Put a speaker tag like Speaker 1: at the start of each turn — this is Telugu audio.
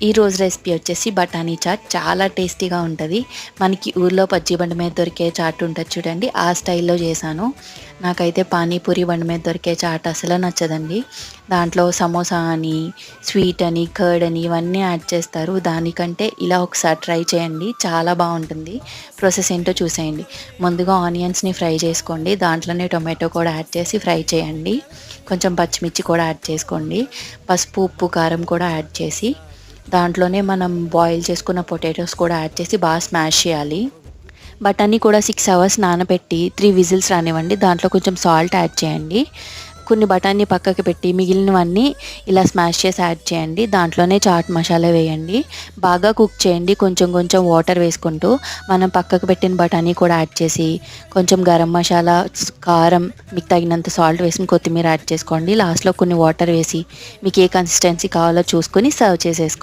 Speaker 1: ఈరోజు రెసిపీ వచ్చేసి బఠానీ చాట్. చాలా టేస్టీగా ఉంటుంది. మనకి ఊర్లో పచ్చి బండి మీద దొరికే చాట్ ఉంటుంది చూడండి, ఆ స్టైల్లో చేశాను. నాకైతే పానీపూరి బండి మీద దొరికే చాట్ అసలు నచ్చదండి. దాంట్లో సమోసా అని, స్వీట్ అని, కర్డ్ అని ఇవన్నీ యాడ్ చేస్తారు. దానికంటే ఇలా ఒకసారి ట్రై చేయండి, చాలా బాగుంటుంది. ప్రాసెస్ ఏంటో చూసేయండి. ముందుగా ఆనియన్స్ని ఫ్రై చేసుకోండి. దాంట్లోనే టొమాటో కూడా యాడ్ చేసి ఫ్రై చేయండి. కొంచెం పచ్చిమిర్చి కూడా యాడ్ చేసుకోండి. పసుపు, ఉప్పు, కారం కూడా యాడ్ చేసి దాంట్లోనే మనం బాయిల్ చేసుకున్న పొటాటోస్ కూడా యాడ్ చేసి బాగా స్మాష్ చేయాలి. బఠానీ కూడా 6 అవర్స్ నానబెట్టి 3 విజిల్స్ రానివ్వండి. దాంట్లో కొంచెం సాల్ట్ యాడ్ చేయండి. కొన్ని బఠానీ పక్కకి పెట్టి మిగిలినవన్నీ ఇలా స్మాష్ చేసి యాడ్ చేయండి. దాంట్లోనే చాట్ మసాలా వేయండి. బాగా కుక్ చేయండి. కొంచెం కొంచెం వాటర్ వేసుకుంటూ మనం పక్కకు పెట్టిన బఠానీ కూడా యాడ్ చేసి కొంచెం గరం మసాలా, కారం, మీకు తగినంత సాల్ట్ వేసి కొత్తిమీర యాడ్ చేసుకోండి. లాస్ట్లో కొన్ని వాటర్ వేసి మీకు ఏ కన్సిస్టెన్సీ కావాలో చూసుకొని సర్వ్ చేసేసుకోండి.